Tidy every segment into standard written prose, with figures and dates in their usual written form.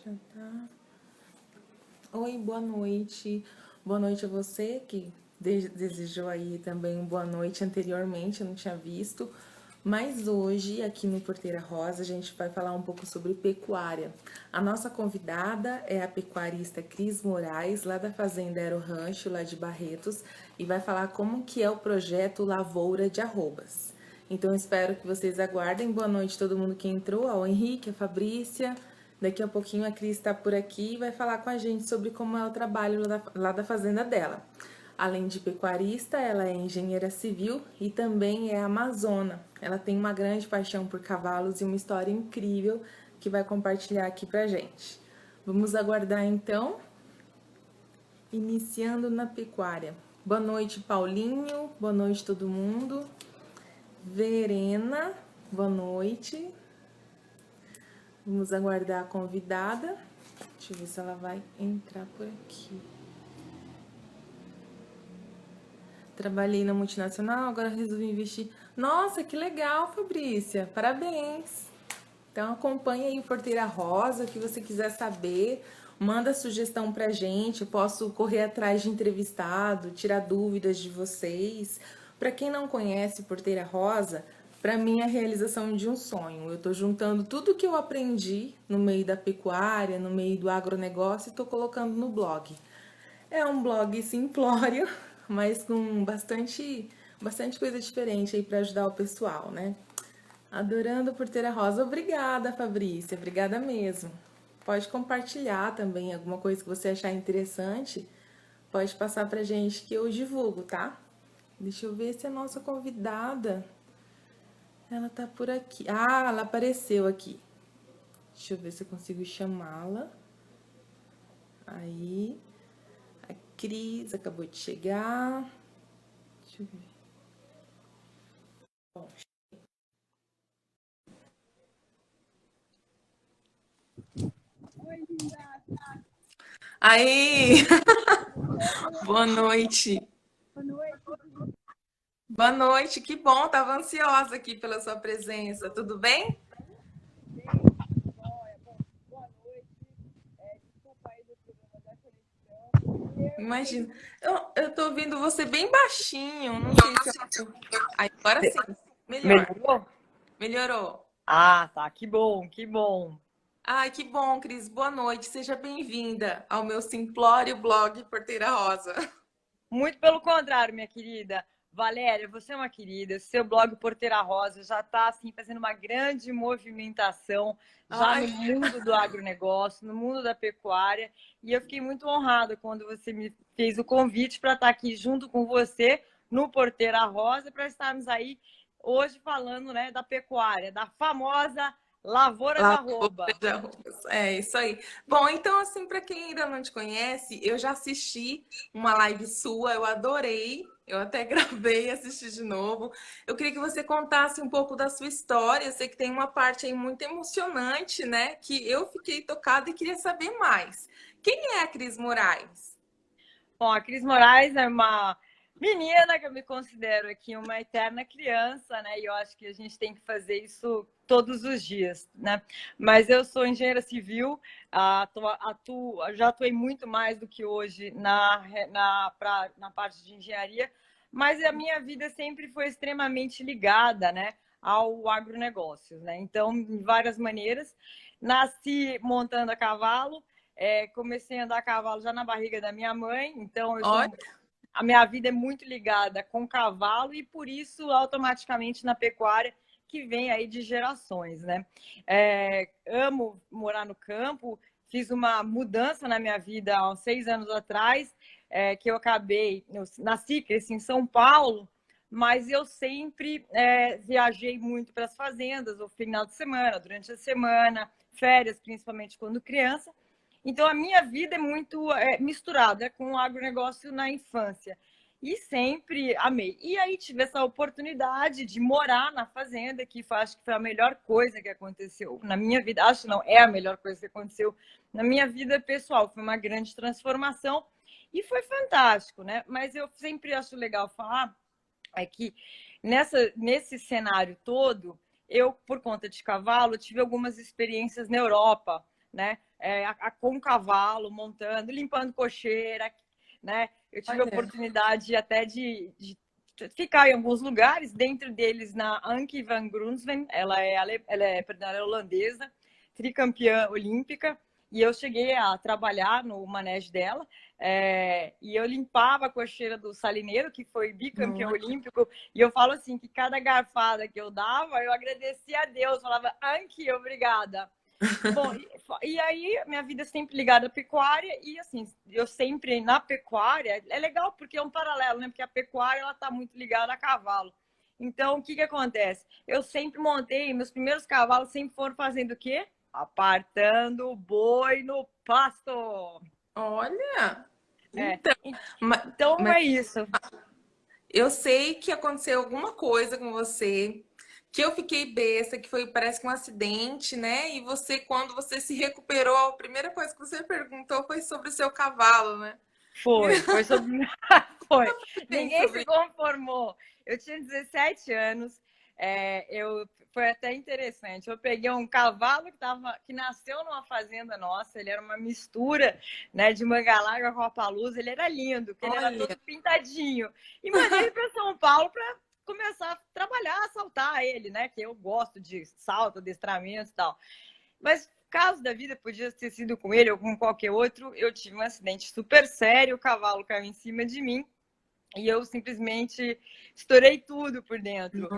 Já tá. Oi, boa noite. Boa noite a você que desejou aí também uma boa noite anteriormente, eu não tinha visto. Mas hoje, aqui no Porteira Rosa, a gente vai falar um pouco sobre pecuária. A nossa convidada é a pecuarista Cris Moraes, lá da Fazenda Aero Rancho, lá de Barretos, e vai falar como que é o projeto Lavoura de Arrobas. Então, eu espero que vocês aguardem. Boa noite a todo mundo que entrou, ao Henrique, a Fabrícia. Daqui a pouquinho a Cris está por aqui e vai falar com a gente sobre como é o trabalho lá da fazenda dela. Além de pecuarista, ela é engenheira civil e também é amazona. Ela tem uma grande paixão por cavalos e uma história incrível que vai compartilhar aqui pra gente. Vamos aguardar então, iniciando na pecuária. Boa noite, Paulinho. Boa noite, todo mundo. Verena, boa noite. Vamos aguardar a convidada. Deixa eu ver se ela vai entrar por aqui. Trabalhei na multinacional, agora resolvi investir. Nossa, que legal, Fabrícia. Parabéns. Então acompanha aí o Porteira Rosa, o que você quiser saber. Manda sugestão pra gente. Eu posso correr atrás de entrevistado, tirar dúvidas de vocês. Para quem não conhece o Porteira Rosa, para mim é a realização de um sonho. Eu tô juntando tudo que eu aprendi no meio da pecuária, no meio do agronegócio e tô colocando no blog. É um blog simplório, mas com bastante coisa diferente aí para ajudar o pessoal, né? Adorando Porteira Rosa. Obrigada, Fabrícia. Obrigada mesmo. Pode compartilhar também alguma coisa que você achar interessante. Pode passar pra gente que eu divulgo, tá? Deixa eu ver se a nossa convidada ela tá por aqui. Ah, ela apareceu aqui. Deixa eu ver se eu consigo chamá-la. Aí, a Cris acabou de chegar. Deixa eu ver. Bom. Oi, linda. Aí! Boa noite. Boa noite. Boa noite, que bom, tava ansiosa aqui pela sua presença. Tudo bem? Bem, joia. Bom, boa noite. Desculpa aí do problema da conexão. Imagina. Eu tô ouvindo você bem baixinho, não sei se eu... Aí, agora sim, melhor. Melhorou? Melhorou. Ah, tá. Que bom, que bom. Ai, que bom, Cris. Boa noite. Seja bem-vinda ao meu simplório blog Porteira Rosa. Muito pelo contrário, minha querida. Valéria, você é uma querida. Seu blog Porteira Rosa já está assim, fazendo uma grande movimentação já Ai, no mundo do agronegócio, no mundo da pecuária. E eu fiquei muito honrada quando você me fez o convite para estar aqui junto com você no Porteira Rosa, para estarmos aí hoje falando, né, da pecuária, da famosa lavoura de Lavoura arroba. de arroz. É isso aí. Bom, então, assim, para quem ainda não te conhece, eu já assisti uma live sua, eu adorei. Eu até gravei e assisti de novo. Eu queria que você contasse um pouco da sua história. Eu sei que tem uma parte aí muito emocionante, né? Que eu fiquei tocada e queria saber mais. Quem é a Cris Moraes? Bom, a Cris Moraes é uma menina que eu me considero aqui uma eterna criança, né? E eu acho que a gente tem que fazer isso todos os dias, né? Mas eu sou engenheira civil, já atuei muito mais do que hoje na parte de engenharia, mas a minha vida sempre foi extremamente ligada, né, ao agronegócio, né? Então, de várias maneiras, nasci montando a cavalo. Comecei a andar a cavalo já na barriga da minha mãe, então Olha, a minha vida é muito ligada com cavalo e por isso automaticamente na pecuária que vem aí de gerações, né? Amo morar no campo, fiz uma mudança na minha vida há uns 6 anos atrás, que eu nasci, cresci em São Paulo, mas eu sempre viajei muito para as fazendas, no final de semana, durante a semana, férias, principalmente quando criança. Então, a minha vida é muito misturada com o agronegócio na infância. E sempre amei. E aí tive essa oportunidade de morar na fazenda, que acho que foi a melhor coisa que aconteceu na minha vida. Acho não, é a melhor coisa que aconteceu na minha vida pessoal. Foi uma grande transformação e foi fantástico, né? Mas eu sempre acho legal falar que nesse cenário todo, eu, por conta de cavalo, tive algumas experiências na Europa, né? Com o cavalo, montando, limpando cocheira, né? Eu tive a oportunidade até de ficar em alguns lugares, dentro deles na Anke van Grunsven, perdão, ela é holandesa, tricampeã olímpica, e eu cheguei a trabalhar no manege dela, e eu limpava a cocheira do salineiro, que foi bicampeão olímpico, e eu falo assim, que cada garfada que eu dava, eu agradecia a Deus, falava, Anke, obrigada. Bom, e aí minha vida é sempre ligada à pecuária e assim, eu sempre na pecuária, é legal porque é um paralelo, né? Porque a pecuária ela tá muito ligada a cavalo. Então, o que que acontece? Eu sempre montei, meus primeiros cavalos sempre foram fazendo o quê? Apartando o boi no pasto. Olha, É. então, Então mas é isso. eu sei que aconteceu alguma coisa com você, que eu fiquei besta, que foi, parece que um acidente, né? E você, quando você se recuperou, a primeira coisa que você perguntou foi sobre o seu cavalo, né? Foi sobre. Foi. Tem Ninguém se sobre. conformou. Eu tinha 17 anos. Foi até interessante. Eu peguei um cavalo que nasceu numa fazenda nossa. Ele era uma mistura, né, de Mangalarga com Apaluz. Ele era lindo, porque ele era Olha, todo pintadinho. E mandei ele para São Paulo para começar a trabalhar, a saltar ele, né? Que eu gosto de salto, adestramento e tal. Mas caso da vida, podia ter sido com ele ou com qualquer outro, eu tive um acidente super sério, o cavalo caiu em cima de mim e eu simplesmente estourei tudo por dentro.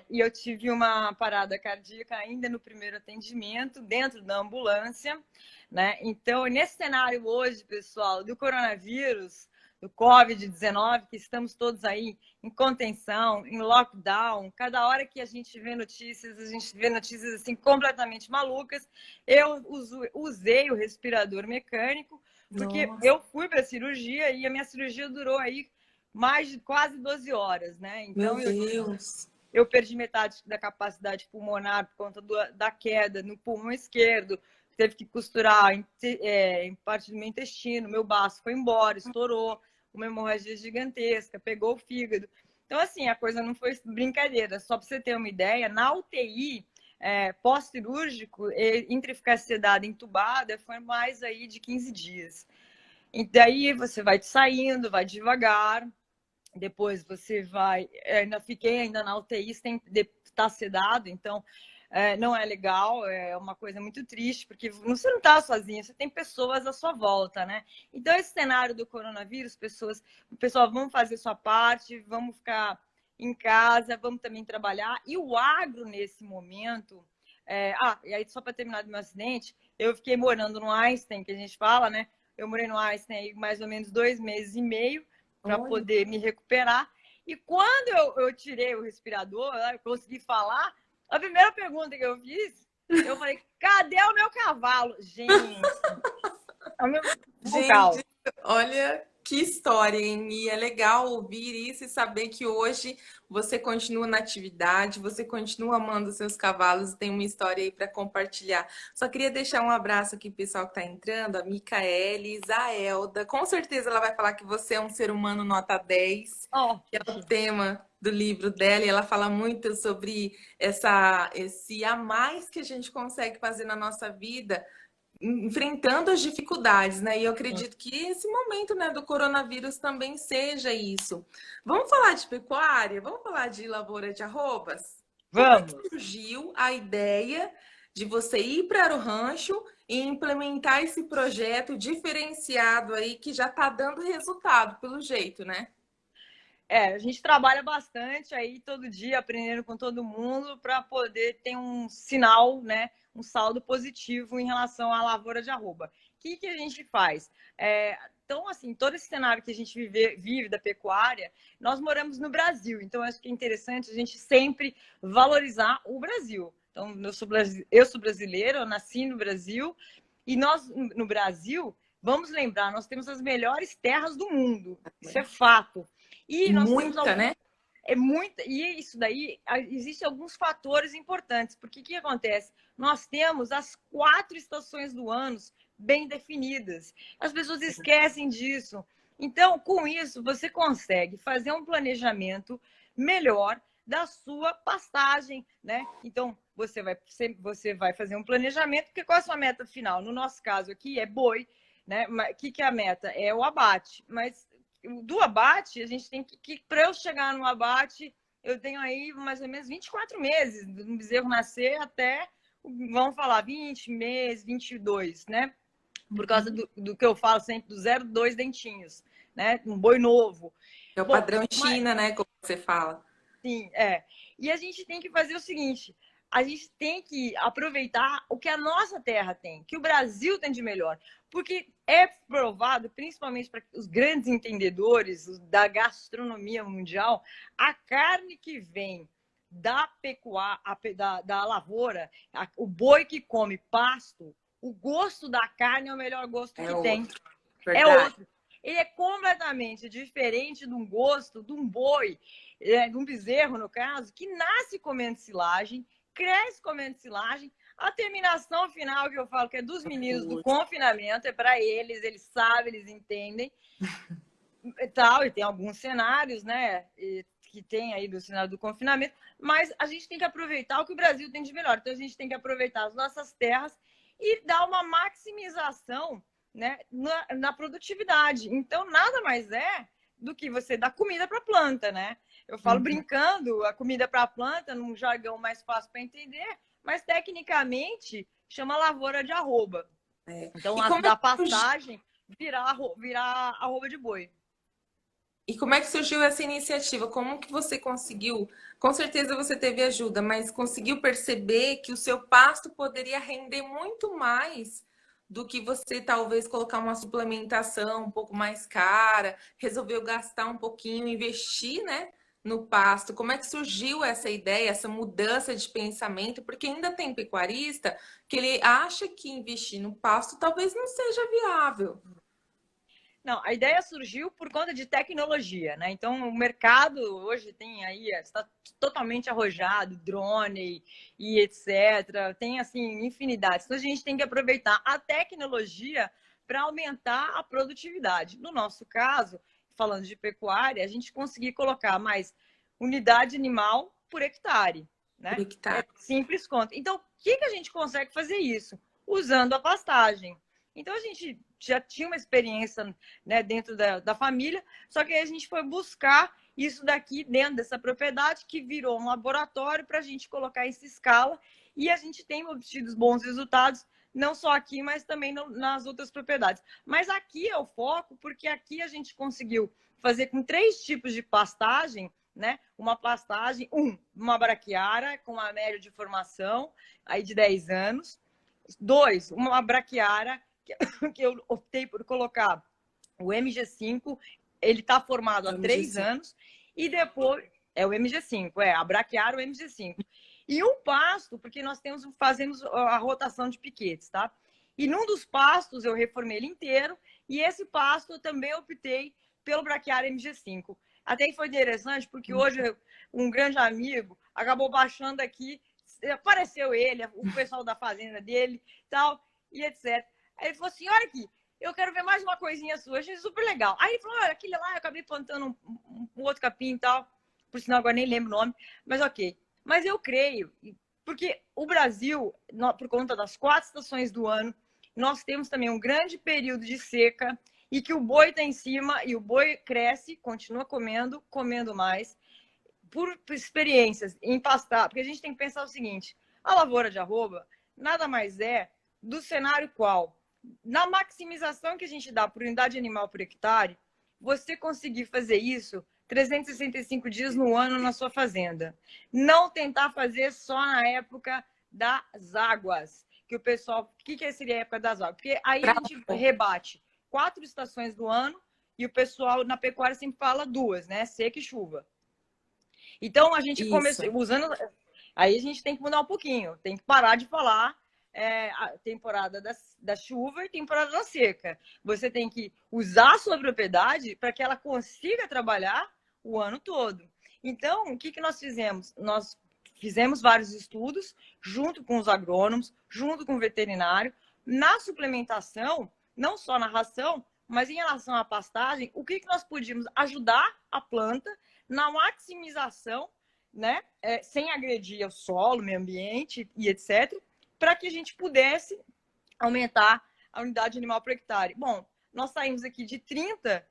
E eu tive uma parada cardíaca ainda no primeiro atendimento, dentro da ambulância, né? Então, nesse cenário hoje, pessoal, do coronavírus, do Covid-19, que estamos todos aí em contenção, em lockdown, cada hora que a gente vê notícias assim completamente malucas. Eu usei o respirador mecânico, porque nossa, eu fui para a cirurgia e a minha cirurgia durou aí mais de quase 12 horas, né? Então, meu Deus. eu perdi metade da capacidade pulmonar por conta da queda no pulmão esquerdo, teve que costurar em parte do meu intestino, meu baço foi embora, estourou, uma hemorragia gigantesca, pegou o fígado. Então, assim, a coisa não foi brincadeira. Só para você ter uma ideia, na UTI, pós-cirúrgico, entre ficar sedada e entubada, foi mais aí de 15 dias. E daí você vai saindo, vai devagar, depois você vai... Ainda fiquei ainda na UTI, sem estar sedado, então não é legal, é uma coisa muito triste, porque você não está sozinho, você tem pessoas à sua volta, né? Então, esse cenário do coronavírus, pessoal, vamos fazer sua parte, vamos ficar em casa, vamos também trabalhar. E o agro, nesse momento... e aí, só para terminar do meu acidente, eu fiquei morando no Einstein, que a gente fala, né? Eu morei no Einstein aí mais ou menos 2 meses e meio para poder me recuperar. E quando eu tirei o respirador, eu consegui falar, a primeira pergunta que eu fiz, eu falei, cadê o meu cavalo? Gente, é o meu vocal. Gente, olha que história, hein? E é legal ouvir isso e saber que hoje você continua na atividade, você continua amando seus cavalos e tem uma história aí para compartilhar. Só queria deixar um abraço aqui pro pessoal que está entrando, a Micaele, Isaelda. Com certeza ela vai falar que você é um ser humano nota 10, que é o tema do livro dela, e ela fala muito sobre esse a mais que a gente consegue fazer na nossa vida, enfrentando as dificuldades, né? E eu acredito que esse momento, né, do coronavírus também seja isso. Vamos falar de pecuária? Vamos falar de lavoura de arrobas? Vamos. Como é que surgiu a ideia de você ir para o rancho e implementar esse projeto diferenciado aí que já está dando resultado, pelo jeito, né? A gente trabalha bastante aí todo dia, aprendendo com todo mundo para poder ter um sinal, né, um saldo positivo em relação à lavoura de arroba. O que a gente faz? Então, assim, todo esse cenário que a gente vive da pecuária, nós moramos no Brasil, então acho que é interessante a gente sempre valorizar o Brasil. Então, eu sou brasileira, eu nasci no Brasil, e nós, no Brasil, vamos lembrar, nós temos as melhores terras do mundo, isso é fato. E nós temos né? E isso daí, existem alguns fatores importantes, porque o que acontece? Nós temos as 4 estações do ano bem definidas. As pessoas esquecem disso. Então, com isso, você consegue fazer um planejamento melhor da sua pastagem, né? Então, você vai fazer um planejamento, porque qual é a sua meta final? No nosso caso aqui é boi, né? O que é a meta? É o abate. Mas do abate, a gente tem que para eu chegar no abate, eu tenho aí mais ou menos 24 meses, do bezerro nascer até, vamos falar, 20 meses, 22, né? Por causa do que eu falo sempre, do 0,2 dentinhos, né? Um boi novo. É o Bom, padrão China, né? Como você fala. Sim, é. E a gente tem que fazer o seguinte: a gente tem que aproveitar o que a nossa terra tem, que o Brasil tem de melhor. Porque é provado, principalmente para os grandes entendedores da gastronomia mundial, a carne que vem da pecuária, da lavoura, o boi que come pasto, o gosto da carne é o melhor gosto que tem. É outro. Ele é completamente diferente de um gosto de um boi, de um bezerro, no caso, que nasce comendo silagem, cresce comendo silagem. A terminação final, que eu falo que é dos meninos do confinamento, é para eles sabem, eles entendem. E tem alguns cenários, né, que tem aí do cenário do confinamento, mas a gente tem que aproveitar o que o Brasil tem de melhor. Então, a gente tem que aproveitar as nossas terras e dar uma maximização, né, na produtividade. Então, nada mais é do que você dar comida para a planta, né? Eu falo brincando, a comida para a planta, num jargão mais fácil para entender, mas tecnicamente chama lavoura de arroba. Então, da pastagem virar arroba de boi. E como é que surgiu essa iniciativa? Como que você conseguiu? Com certeza você teve ajuda, mas conseguiu perceber que o seu pasto poderia render muito mais do que você talvez colocar uma suplementação um pouco mais cara, resolveu gastar um pouquinho, investir, né, no pasto. Como é que surgiu essa ideia, essa mudança de pensamento? Porque ainda tem pecuarista que ele acha que investir no pasto talvez não seja viável. Não, a ideia surgiu por conta de tecnologia, né? Então, o mercado hoje tem aí, está totalmente arrojado, drone e etc. Tem, assim, infinidade. Então, a gente tem que aproveitar a tecnologia para aumentar a produtividade. No nosso caso, falando de pecuária, a gente conseguir colocar mais unidade animal por hectare, né? Por hectare. É simples conta. Então, o que a gente consegue fazer isso? Usando a pastagem. Então, a gente já tinha uma experiência, né, dentro da família, só que aí a gente foi buscar isso daqui dentro dessa propriedade, que virou um laboratório para a gente colocar essa escala, e a gente tem obtido bons resultados, não só aqui, mas também nas outras propriedades. Mas aqui é o foco, porque aqui a gente conseguiu fazer com 3 tipos de pastagem, né? Uma pastagem, uma braquiária com uma média de formação aí de 10 anos, 2, uma braquiária que eu optei por colocar o MG5, ele está formado há 3 anos, e depois é o MG5, a braquiária o MG5. E um pasto, porque nós fazemos a rotação de piquetes, tá? E num dos pastos eu reformei ele inteiro, e esse pasto eu também optei pelo braquiária MG5. Até que foi interessante, porque hoje um grande amigo acabou baixando aqui, apareceu ele, o pessoal da fazenda dele, tal, e etc. Aí ele falou assim, olha aqui, eu quero ver mais uma coisinha sua, achei super legal. Aí ele falou, olha, aquele lá, eu acabei plantando um outro capim e tal, por sinal agora nem lembro o nome, mas ok. Mas eu creio, porque o Brasil, por conta das 4 estações do ano, nós temos também um grande período de seca, e que o boi está em cima, e o boi cresce, continua comendo mais, por experiências em pastar, porque a gente tem que pensar o seguinte, a lavoura de arroba nada mais é do cenário qual? Na maximização que a gente dá por unidade animal por hectare, você conseguir fazer isso 365 dias no ano na sua fazenda. Não tentar fazer só na época das águas. Que o pessoal... O que seria a época das águas? Porque aí a gente rebate 4 estações do ano e o pessoal na pecuária sempre fala 2, né? Seca e chuva. Então, a gente começou usando... Aí a gente tem que mudar um pouquinho. Tem que parar de falar a temporada da chuva e temporada da seca. Você tem que usar a sua propriedade para que ela consiga trabalhar o ano todo. Então, o que nós fizemos? Nós fizemos vários estudos, junto com os agrônomos, junto com o veterinário, na suplementação, não só na ração, mas em relação à pastagem, o que nós podíamos ajudar a planta na maximização né? Sem agredir o solo, o meio ambiente e etc., para que a gente pudesse aumentar a unidade animal por hectare. Bom, nós saímos aqui de 30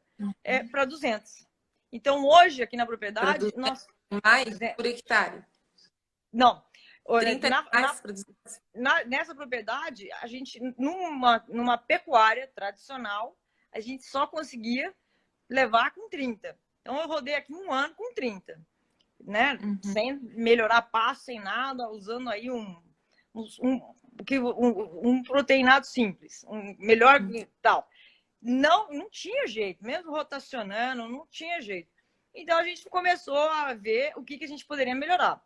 para 200. Então, hoje, aqui na propriedade, nós... Mais por hectare? Não. 30 animais por 200? Nessa propriedade, a gente, numa pecuária tradicional, a gente só conseguia levar com 30. Então, eu rodei aqui um ano com 30, né? Sem melhorar passo, sem nada, usando aí um proteinado simples, melhor tal. Não tinha jeito, mesmo rotacionando, não tinha jeito. Então, a gente começou a ver o que a gente poderia melhorar.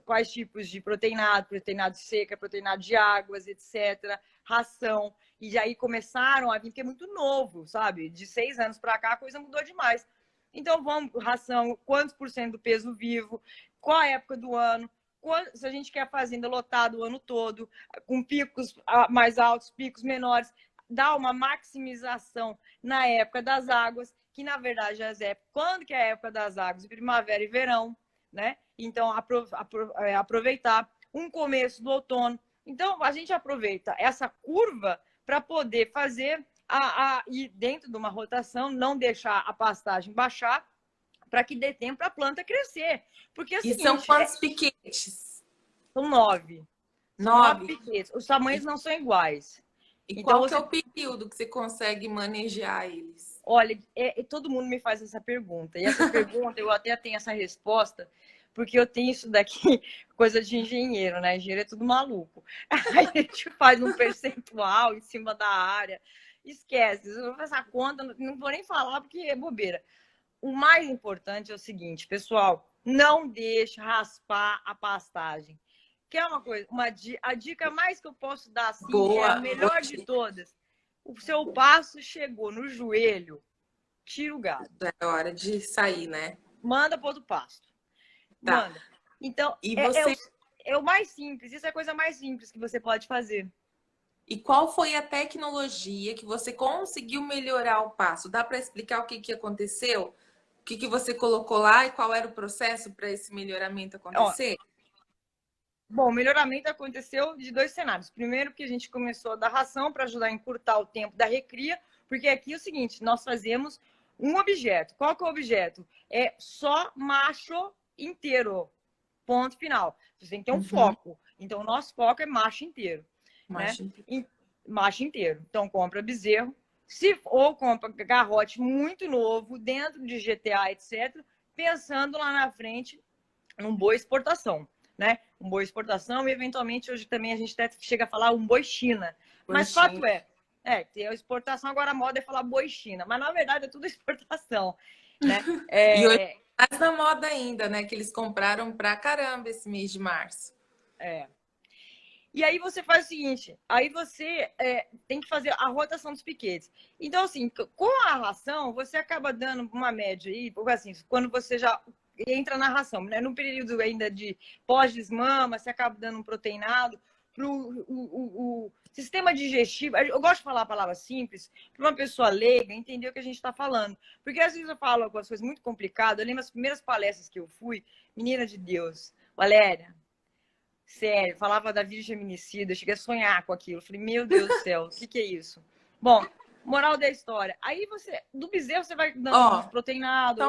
Quais tipos de proteinado seca, proteinado de águas, etc., ração. E aí começaram a vir, porque é muito novo, sabe? De 6 anos para cá, a coisa mudou demais. Então, vamos, ração, quantos por cento do peso vivo, qual a época do ano, se a gente quer fazenda lotada o ano todo, com picos mais altos, picos menores, dá uma maximização na época das águas, que na verdade quando que é a época das águas? Primavera e verão, né? Então, aproveitar um começo do outono. Então, a gente aproveita essa curva para poder fazer ir dentro de uma rotação, não deixar a pastagem baixar, para que dê tempo para a planta crescer. Porque é o seguinte, são quantos piquetes? São 9. 9 piquetes. Os tamanhos não são iguais. E então, qual que é o período que você consegue manejar eles? Olha, todo mundo me faz essa pergunta. E essa pergunta, eu até tenho essa resposta, porque eu tenho isso daqui, coisa de engenheiro, né? Engenheiro é tudo maluco. Aí a gente faz um percentual em cima da área. Esquece, eu vou fazer a conta, não vou nem falar porque é bobeira. O mais importante é o seguinte, pessoal, não deixe raspar a pastagem. Quer uma coisa? A dica mais que eu posso dar, assim, é a melhor de todas. O seu passo chegou no joelho, tira o gado. É hora de sair, né? Manda para outro pasto. Tá. Manda. Então, e você... é o mais simples. Isso é a coisa mais simples que você pode fazer. E qual foi a tecnologia que você conseguiu melhorar o passo? Dá para explicar o que aconteceu? O que você colocou lá e qual era o processo para esse melhoramento acontecer? Bom, o melhoramento aconteceu de 2 cenários. Primeiro, que a gente começou a dar ração para ajudar a encurtar o tempo da recria, porque aqui é o seguinte, nós fazemos um objeto. Qual que é o objeto? É só macho inteiro. Ponto final. Você tem que ter um foco. Então, o nosso foco é macho inteiro. Macho inteiro. Então, compra bezerro. Ou compra garrote muito novo, dentro de GTA, etc., pensando lá na frente num boi exportação. Né? Um boi exportação e, eventualmente, hoje também a gente até chega a falar um boi China. Mas fato tem a exportação, agora a moda é falar boi China. Mas, na verdade, é tudo exportação. Né? E hoje mais na moda ainda, né? Que eles compraram pra caramba esse mês de março. E aí você faz o seguinte, aí você tem que fazer a rotação dos piquetes. Então, assim, com a ração, você acaba dando uma média aí, porque assim, quando você já entra na ração, né? No período ainda de pós-desmama, você acaba dando um proteinado para o sistema digestivo. Eu gosto de falar a palavra simples, para uma pessoa leiga entender o que a gente está falando. Porque às vezes eu falo algumas coisas muito complicadas. Eu lembro as primeiras palestras que eu fui, menina de Deus, Valéria, sério, falava da virgem feminicida, eu cheguei a sonhar com aquilo. Eu falei, meu Deus do céu, o que é isso? Bom, moral da história. Aí do bezerro você vai dando proteinado,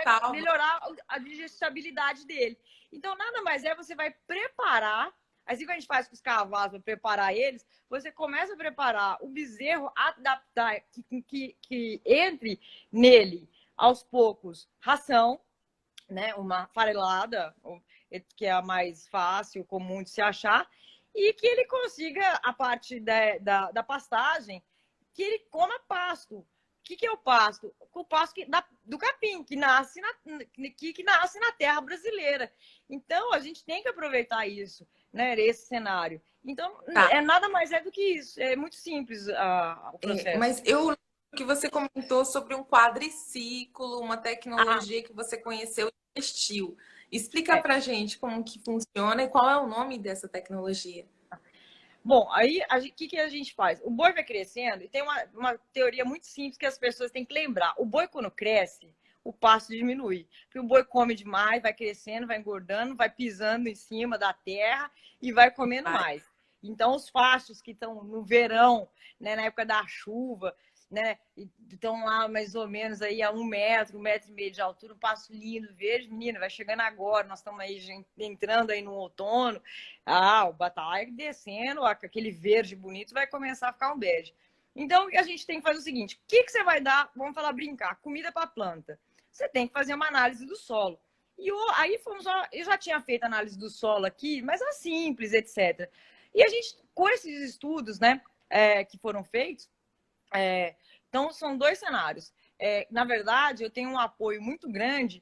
para melhorar a digestibilidade dele. Então, nada mais você vai preparar, assim que a gente faz com os cavalos para preparar eles, você começa a preparar o bezerro, adaptar, que entre nele, aos poucos, ração, né? Uma farelada, que é a mais fácil, comum de se achar, e que ele consiga, a parte da pastagem, que ele coma pasto. O que é o pasto? O pasto do capim, que nasce na terra brasileira. Então, a gente tem que aproveitar isso, né? Esse cenário. Então, nada mais do que isso. É muito simples o processo. Mas eu lembro que você comentou sobre um quadriciclo, uma tecnologia que você conheceu e investiu. Explica pra gente como que funciona e qual é o nome dessa tecnologia. Bom, aí o que a gente faz? O boi vai crescendo e tem uma teoria muito simples que as pessoas têm que lembrar. O boi, quando cresce, o pasto diminui. Porque o boi come demais, vai crescendo, vai engordando, vai pisando em cima da terra e vai comendo mais. Então, os pastos que estão no verão, né, na época da chuva, né, estão lá mais ou menos aí a 1 metro e meio de altura, um pasto lindo, verde, menina, vai chegando agora, nós estamos aí entrando aí no outono, o bataio descendo, aquele verde bonito vai começar a ficar um bege. Então, a gente tem que fazer o seguinte, o que você vai dar, vamos falar brincar, comida para planta. Você tem que fazer uma análise do solo. E aí eu já tinha feito análise do solo aqui, mas é simples, etc. E a gente, com esses estudos, né, que foram feitos, então são 2 cenários. Na verdade, eu tenho um apoio muito grande,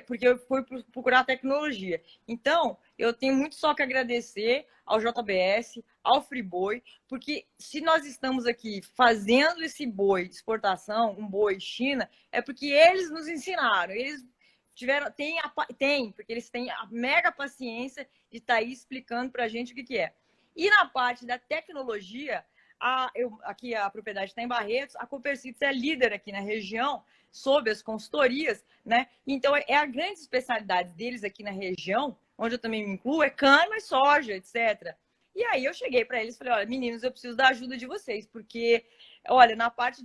porque eu fui procurar tecnologia. Então, eu tenho muito só que agradecer ao JBS, ao Friboi, porque se nós estamos aqui fazendo esse boi de exportação, um boi China, é porque eles nos ensinaram, eles porque eles têm a mega paciência de estar aí explicando para a gente o que é. E na parte da tecnologia, aqui a propriedade está em Barretos, a Copercits é líder aqui na região sobre as consultorias, né? Então, a grande especialidade deles aqui na região, onde eu também me incluo, é cana e soja, etc. E aí eu cheguei para eles e falei, olha, meninos, eu preciso da ajuda de vocês, porque, olha, na parte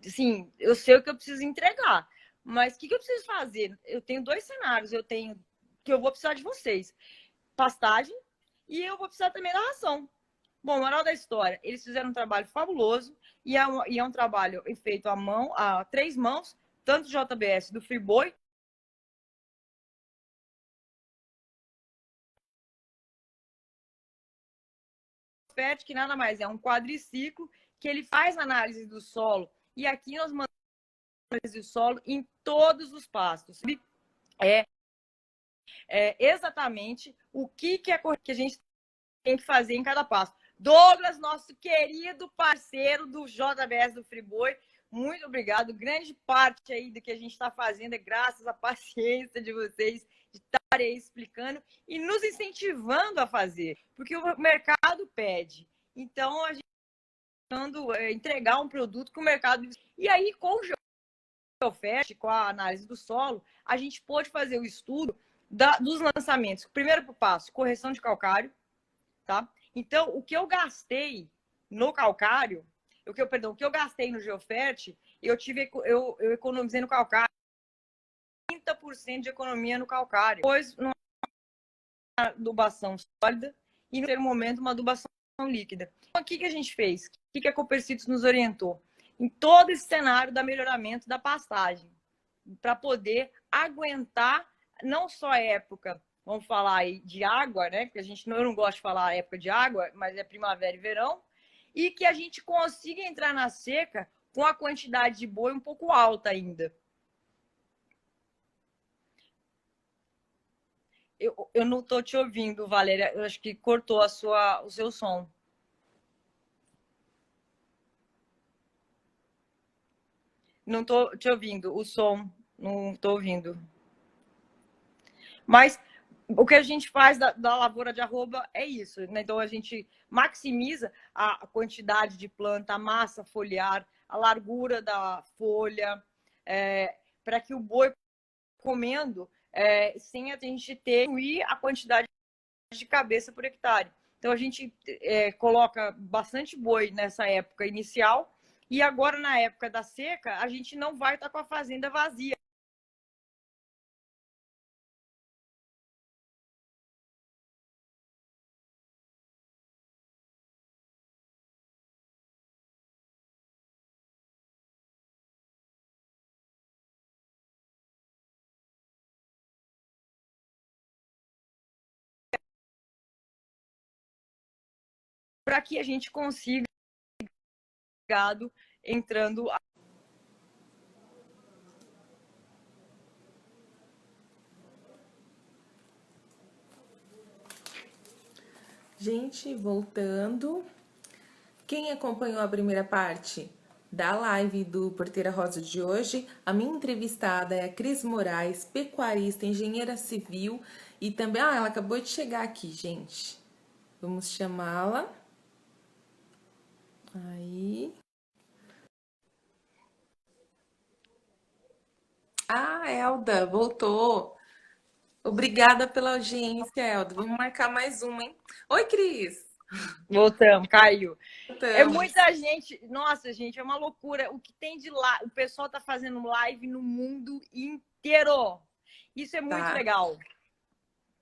assim, eu sei o que eu preciso entregar, mas o que eu preciso fazer? Eu tenho 2 cenários, eu tenho que eu vou precisar de vocês, pastagem, e eu vou precisar também da ração. Bom, moral da história, eles fizeram um trabalho fabuloso e é um trabalho feito à mão, a 3 mãos, tanto do JBS do Friboi, que nada mais é um quadriciclo que ele faz análise do solo. E aqui nós mandamos análise do solo em todos os pastos. Exatamente o que a gente tem que fazer em cada pasto. Douglas, nosso querido parceiro do JBS do Friboi, muito obrigado. Grande parte aí do que a gente está fazendo é graças à paciência de vocês de estarem aí explicando e nos incentivando a fazer, porque o mercado pede. Então, a gente está tentando entregar um produto que o mercado... E aí, com o Geofert, com a análise do solo, a gente pôde fazer o estudo dos lançamentos. Primeiro passo, correção de calcário, tá? Então, o que eu gastei no calcário, o que eu gastei no Geofert, eu economizei no calcário 30% de economia no calcário. Depois, uma adubação sólida e, no terceiro momento, uma adubação líquida. Então, o que a gente fez? O que a Copercits nos orientou? Em todo esse cenário da melhoramento da pastagem, para poder aguentar não só a época, vamos falar aí de água, né? Que eu não gosto de falar época de água, mas é primavera e verão, e que a gente consiga entrar na seca com a quantidade de boi um pouco alta ainda. Eu não estou te ouvindo, Valéria. Eu acho que cortou o seu som. Não estou te ouvindo, o som. Não estou ouvindo. Mas o que a gente faz da lavoura de arroba é isso, né? Então a gente maximiza a quantidade de planta, a massa foliar, a largura da folha, para que o boi comendo, sem a gente ter a quantidade de cabeça por hectare. Então a gente coloca bastante boi nessa época inicial e agora na época da seca a gente não vai estar com a fazenda vazia. Para que a gente consiga gado entrando. Gente, voltando. Quem acompanhou a primeira parte da live do Porteira Rosa de hoje, a minha entrevistada é a Cris Moraes, pecuarista, engenheira civil e também... ela acabou de chegar aqui, gente. Vamos chamá-la. Aí... Ah, Elda, voltou. Obrigada pela audiência, Elda. Vamos marcar mais uma, hein? Oi, Cris. Voltamos, caiu. É Voltamos. muita gente. Nossa, gente, é uma loucura. O que tem de lá? O pessoal tá fazendo live no mundo inteiro. Isso é muito Tá, legal.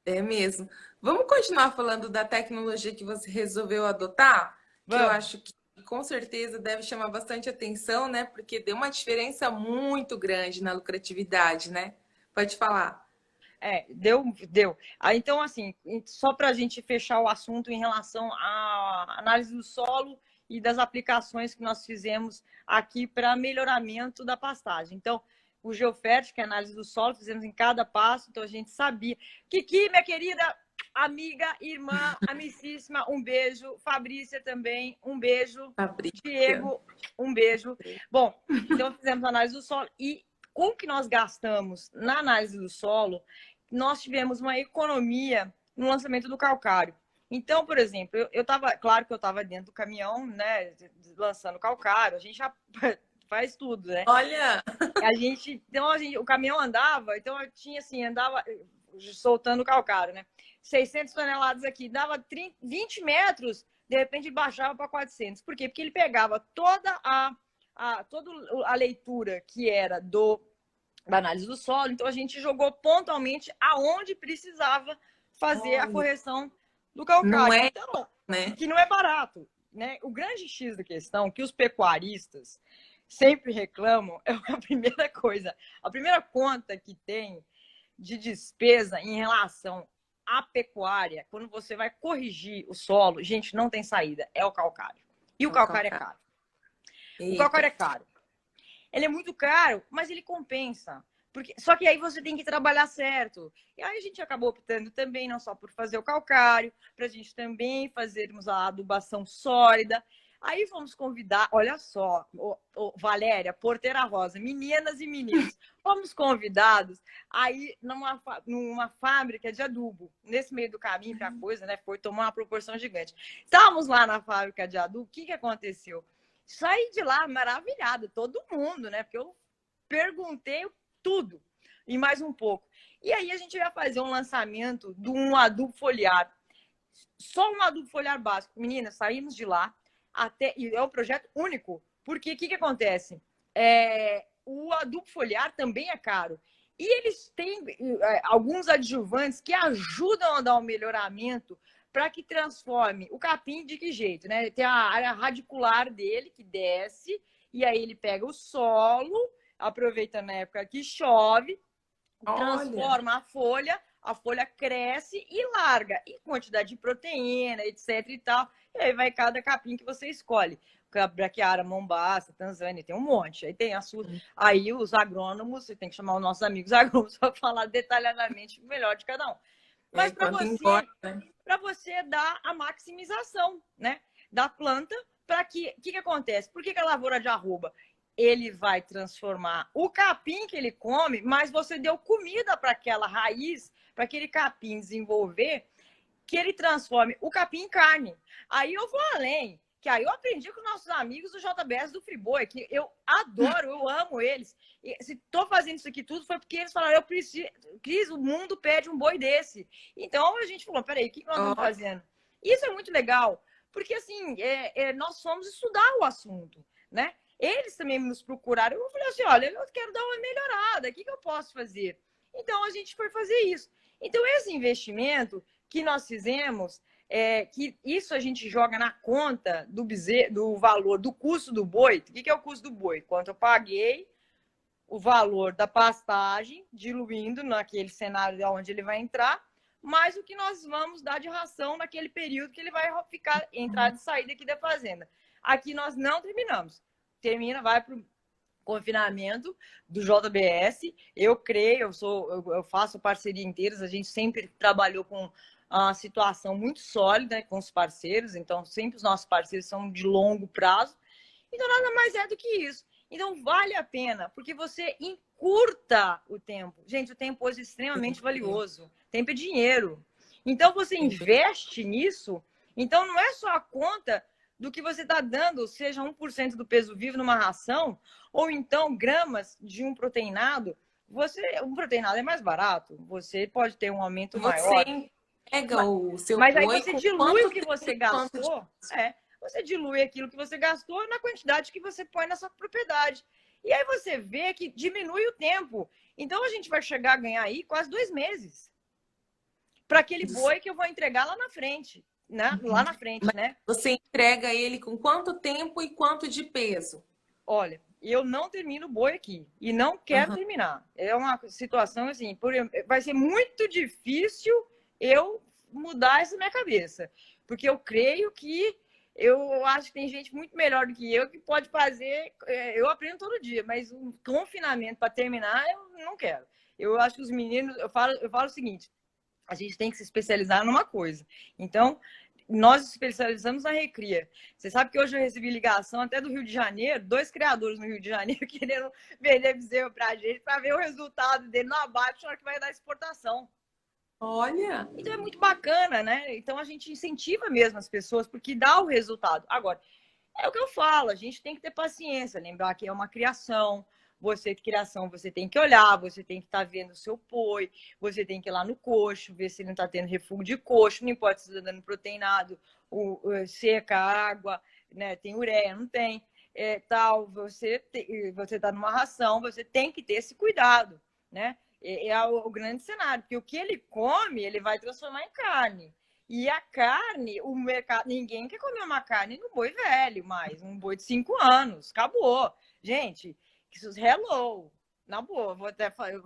é mesmo. Vamos continuar falando da tecnologia que você resolveu adotar? Que eu Vamos. acho que com certeza deve chamar bastante atenção, né? Porque deu uma diferença muito grande na lucratividade, né? Pode falar. Deu. Então, assim, só para a gente fechar o assunto em relação à análise do solo e das aplicações que nós fizemos aqui para melhoramento da pastagem. Então, o geofértil, que é a análise do solo, fizemos em cada passo, então a gente sabia. Kiki, minha querida amiga, irmã, amicíssima, um beijo. Fabrícia também, um beijo. Fabrícia. Diego, um beijo. Bom, então fizemos a análise do solo e com o que nós gastamos na análise do solo, nós tivemos uma economia no lançamento do calcário. Então, por exemplo, eu estava, claro que eu estava dentro do caminhão, né, lançando calcário, a gente já faz tudo, né? Olha, Então o caminhão andava, então eu tinha assim, andava soltando calcário, né? 600 toneladas aqui, dava 30, 20 metros, de repente baixava para 400. Por quê? Porque ele pegava toda a leitura que era da análise do solo, então a gente jogou pontualmente aonde precisava fazer a olha, correção do não calcário. é, Então, né? que não é barato, né? O grande X da questão é que os pecuaristas sempre reclamam é a primeira coisa, a primeira conta que tem de despesa em relação à pecuária, quando você vai corrigir o solo, gente, não tem saída, é o calcário. E o É o calcário é calcário. caro. O Eita. calcário é caro. Ele é muito caro, mas ele compensa. Só que aí você tem que trabalhar certo. E aí a gente acabou optando também, não só por fazer o calcário, para a gente também fazermos a adubação sólida. Aí vamos convidar, olha só, Valéria, Porteira Rosa, meninas e meninos, fomos convidados aí numa fábrica de adubo. Nesse meio do caminho, que a coisa foi tomar uma proporção gigante. Estávamos lá na fábrica de adubo, o que aconteceu? Saí de lá maravilhada, todo mundo, né? Porque eu perguntei tudo e mais um pouco. E aí a gente vai fazer um lançamento de um adubo foliar. Só um adubo foliar básico. Meninas, saímos de lá e é um projeto único. Porque o que acontece? O adubo foliar também é caro. E eles têm alguns adjuvantes que ajudam a dar um melhoramento para que transforme o capim de que jeito, né? Tem a área radicular dele que desce, e aí ele pega o solo, aproveita na época que chove, Olha, transforma a folha cresce e larga, e quantidade de proteína, etc e tal, e aí vai cada capim que você escolhe. Braquiara, Mombasa, Tanzânia, tem um monte. Aí tem aí os agrônomos, você tem que chamar os nossos amigos agrônomos para falar detalhadamente o melhor de cada um. Mas para quanto engorda, você, né? para você dar a maximização, né, da planta, para que o que acontece? Por que a lavoura de arroba ele vai transformar o capim que ele come, mas você deu comida para aquela raiz, para aquele capim desenvolver, que ele transforme o capim em carne. Aí eu vou além, que aí eu aprendi com nossos amigos do JBS do Friboi, que eu adoro, eu amo eles. E se estou fazendo isso aqui tudo foi porque eles falaram, eu preciso, Cris, o mundo pede um boi desse. Então a gente falou, peraí, o que nós estamos Olha, fazendo? Isso é muito legal, porque assim, nós fomos estudar o assunto, né? Eles também nos procuraram, eu falei assim, olha, eu quero dar uma melhorada, o que eu posso fazer? Então a gente foi fazer isso. Então esse investimento que nós fizemos, que isso a gente joga na conta do valor, do custo do boi. O que é o custo do boi? Quanto eu paguei, o valor da pastagem, diluindo naquele cenário onde ele vai entrar, mais o que nós vamos dar de ração naquele período que ele vai ficar entrada e saída aqui da fazenda. Aqui nós não terminamos. Termina, vai para o confinamento do JBS. Eu creio, eu faço parceria inteiras, a gente sempre trabalhou com uma situação muito sólida com os parceiros, então sempre os nossos parceiros são de longo prazo. Então nada mais é do que isso. Então vale a pena, porque você encurta o tempo. Gente, o tempo hoje é extremamente valioso. Tempo é dinheiro. Então você investe nisso, então não é só a conta do que você está dando, seja 1% do peso vivo numa ração, ou então gramas de um proteinado, um proteinado é mais barato, você pode ter um aumento maior. Você entrega o seu Mas aí boi você com dilui quanto o que tempo você e quanto de... gastou. Você dilui aquilo que você gastou na quantidade que você põe na sua propriedade. E aí você vê que diminui o tempo. Então a gente vai chegar a ganhar aí quase 2 meses para aquele boi que eu vou entregar lá na frente, né? Lá na frente, né? Você entrega ele com quanto tempo e quanto de peso? Olha, eu não termino o boi aqui e não quero terminar. É uma situação assim, vai ser muito difícil eu mudar essa minha cabeça, porque eu creio que eu acho que tem gente muito melhor do que eu que pode fazer. Eu aprendo todo dia, mas um confinamento para terminar eu não quero. Eu acho que os meninos, eu falo o seguinte: a gente tem que se especializar numa coisa. Então, nós especializamos na recria. Você sabe que hoje eu recebi ligação até do Rio de Janeiro, 2 criadores no Rio de Janeiro querendo vender bezerro para a gente, para ver o resultado dele no abate na hora que vai dar exportação. Olha! Então é muito bacana, né? Então a gente incentiva mesmo as pessoas, porque dá o resultado. Agora, é o que eu falo, a gente tem que ter paciência, lembrar que é uma criação. Você de criação, você tem que olhar, você tem que estar vendo o seu boi, você tem que ir lá no coxo, ver se ele não está tendo refúgio de coxo, não importa se está dando proteinado, seca, água, né? Tem ureia, não tem, tal. Você está numa ração, você tem que ter esse cuidado, né? É o grande cenário, porque o que ele come, ele vai transformar em carne. E a carne, o mercado, ninguém quer comer uma carne no boi velho, mais um boi de 5 anos, acabou. Gente, isso hello. Na boa, vou até falar,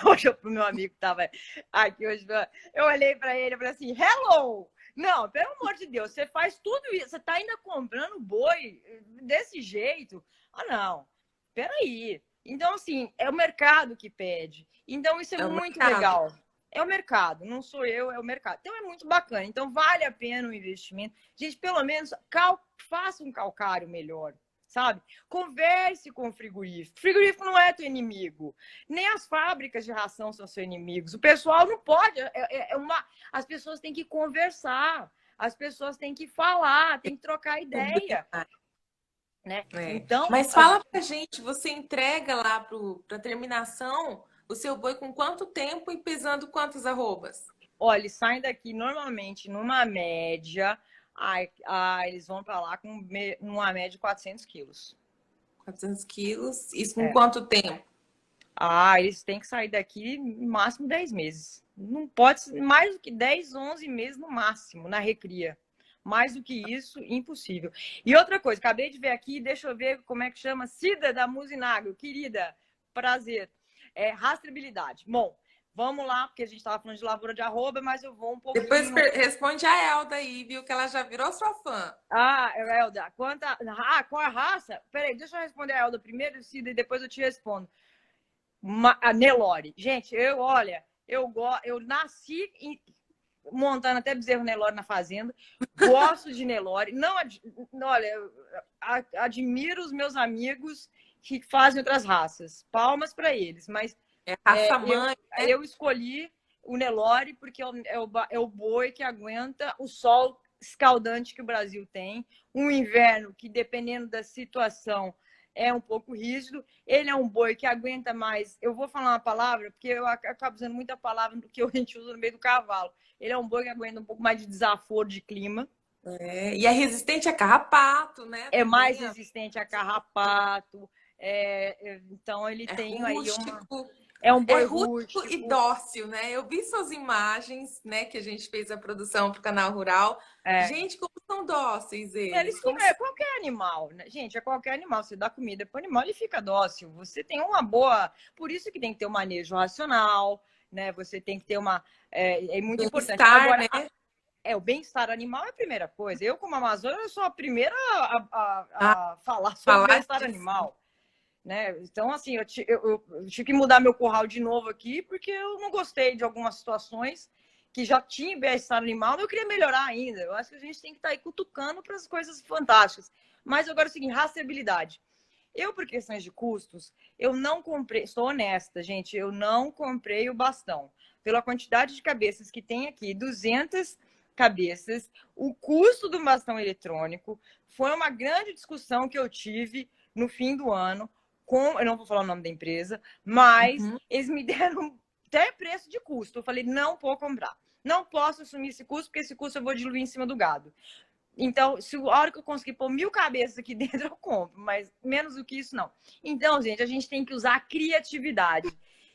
hoje pro meu amigo que tava aqui hoje, eu olhei para ele e falei assim, hello! Não, pelo amor de Deus, você faz tudo isso, você tá ainda comprando boi desse jeito? Ah, não, peraí. Então, assim, é o mercado que pede. Então, isso é muito legal. É o mercado, não sou eu, é o mercado. Então, é muito bacana. Então, vale a pena o investimento. Gente, pelo menos, faça um calcário melhor, sabe? Converse com o frigorífico. O frigorífico não é teu inimigo. Nem as fábricas de ração são seus inimigos. O pessoal não pode. As pessoas têm que conversar. As pessoas têm que falar, têm que trocar ideia. Né? Então, mas fala pra gente, você entrega lá para terminação o seu boi com quanto tempo e pesando quantas arrobas? Olha, eles saem daqui normalmente numa média, eles vão para lá com uma média de 400 quilos. 400 quilos, isso com quanto tempo? Eles têm que sair daqui no máximo 10 meses. Não pode ser mais do que 10, 11 meses no máximo, na recria. Mais do que isso, impossível. E outra coisa, acabei de ver aqui, deixa eu ver como é que chama, Cida da Musinagro, querida, prazer. Rastreabilidade. Bom, vamos lá, porque a gente estava falando de lavoura de arroba, mas eu vou um pouquinho... Depois responde a Elda aí, viu, que ela já virou sua fã. Elda, qual a raça? Peraí, deixa eu responder a Elda primeiro, Cida, e depois eu te respondo. A Nelore. Gente, eu nasci montando até bezerro Nelore na fazenda. Gosto de Nelore. Olha, admiro os meus amigos que fazem outras raças. Palmas para eles. Mas raça mãe, eu escolhi o Nelore porque é o boi que aguenta o sol escaldante que o Brasil tem. Um inverno que, dependendo da situação, é um pouco rígido. Ele é um boi que aguenta mais. Eu vou falar uma palavra, porque eu acabo usando muita palavra do que a gente usa no meio do cavalo. Ele é um boi que aguenta um pouco mais de desaforo de clima. E é resistente a carrapato, né? É mais resistente a carrapato. Então, ele tem rústico. aí uma... É um boi rústico e dócil, né? Eu vi suas imagens, né? Que a gente fez a produção para o Canal Rural. Gente, como são dóceis eles. Qualquer animal, né? Gente, é qualquer animal. Você dá comida para o animal, ele fica dócil. Você tem uma boa... Por isso que tem que ter um manejo racional, né? Você tem que ter uma... É muito importante. Agora, né? O bem-estar animal é a primeira coisa. Eu, como amazônica, eu sou a primeira a falar sobre o bem-estar animal. Né? Então, assim, eu tive que mudar meu curral de novo aqui, porque eu não gostei de algumas situações que já tinha bem-estar animal, eu queria melhorar ainda. Eu acho que a gente tem que estar aí cutucando para as coisas fantásticas. Mas agora é o seguinte, rastreabilidade. Eu, por questões de custos, eu não comprei, sou honesta, gente, eu não comprei o bastão. Pela quantidade de cabeças que tem aqui, 200 cabeças, o custo do bastão eletrônico foi uma grande discussão que eu tive no fim do ano, eu não vou falar o nome da empresa, mas Uhum. eles me deram até preço de custo. Eu falei, não vou comprar. Não posso assumir esse custo, porque esse custo eu vou diluir em cima do gado. Então, se a hora que eu conseguir pôr 1000 cabeças aqui dentro, eu compro, mas menos do que isso, não. Então, gente, a gente tem que usar a criatividade.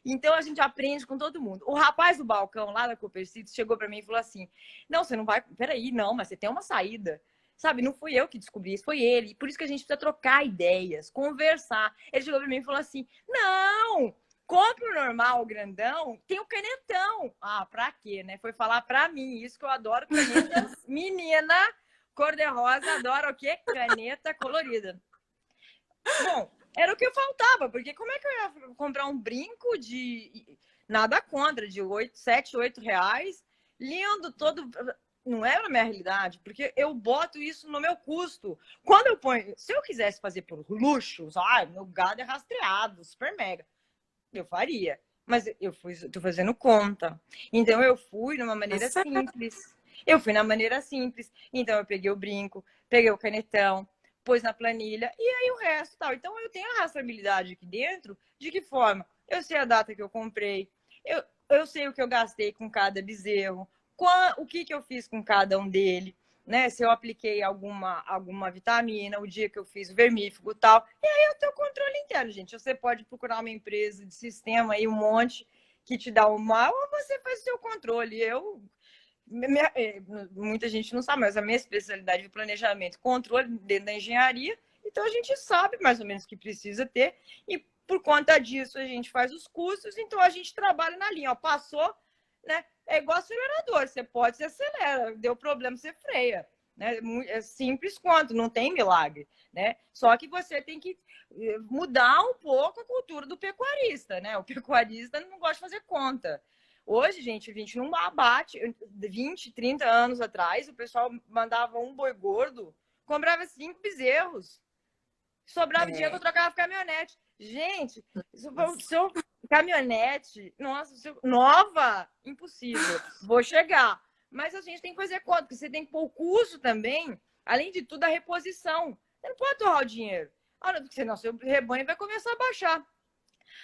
Então, a gente aprende com todo mundo. O rapaz do balcão lá da Cooper City chegou para mim e falou assim: não, você não vai. Peraí, não, mas você tem uma saída. Sabe, não fui eu que descobri isso, foi ele. Por isso que a gente precisa trocar ideias, conversar. Ele chegou para mim e falou assim: não, compra o normal, o grandão, tem o canetão. Ah, pra quê, né? Foi falar pra mim, isso que eu adoro canetas. Menina, cor-de-rosa, adora o quê? Caneta colorida. Bom, era o que faltava, porque como é que eu ia comprar um brinco de nada contra, de 8, 7, 8 reais, lindo, todo. Não era a minha realidade, porque eu boto isso no meu custo. Quando eu ponho, se eu quisesse fazer por luxo, meu gado é rastreado, super mega, eu faria. Mas tô fazendo conta. Então eu fui numa maneira simples. Eu fui na maneira simples. Então eu peguei o brinco, peguei o canetão, pôs na planilha e aí o resto tal. Então eu tenho a rastreabilidade aqui dentro. De que forma? Eu sei a data que eu comprei, eu sei o que eu gastei com cada bezerro, o que eu fiz com cada um dele, né? Se eu apliquei alguma vitamina, o dia que eu fiz o vermífugo e tal. E aí eu tenho o controle interno, gente. Você pode procurar uma empresa de sistema aí, um monte, que te dá o mal, ou você faz o seu controle. Muita gente não sabe, mas a minha especialidade de planejamento, controle dentro da engenharia, então a gente sabe mais ou menos o que precisa ter, e por conta disso a gente faz os custos, então a gente trabalha na linha, ó, passou, né? É igual acelerador, você pode, você acelera, deu problema, você freia. Né? É simples quanto, não tem milagre. Né? Só que você tem que mudar um pouco a cultura do pecuarista. Né? O pecuarista não gosta de fazer conta. Hoje, gente, 20 não abate. 20, 30 anos atrás, o pessoal mandava um boi gordo, comprava 5 bezerros. Sobrava dinheiro que eu trocava caminhonete. Gente, seu caminhonete, nossa, nova, impossível. Vou chegar. Mas a gente tem que fazer conta, porque você tem que pôr o custo também, além de tudo, a reposição. Você não pode torrar o dinheiro. Senão seu rebanho vai começar a baixar.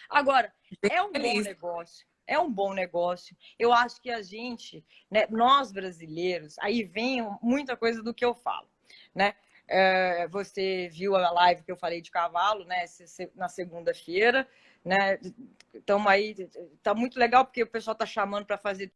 Agora, é um bom negócio. É um bom negócio. Eu acho que a gente, né, nós brasileiros, aí vem muita coisa do que eu falo, né? Você viu a live que eu falei de cavalo, né? Na segunda-feira, né? Então aí tá muito legal porque o pessoal tá chamando para fazer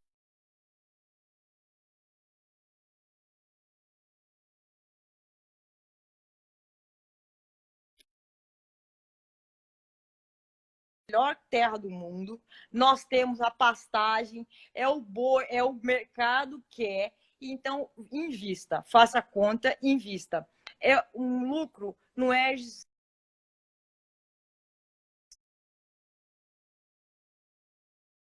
a melhor terra do mundo. Nós temos a pastagem, é o boi, é o mercado que é. Então invista, faça a conta, invista. É um lucro, não é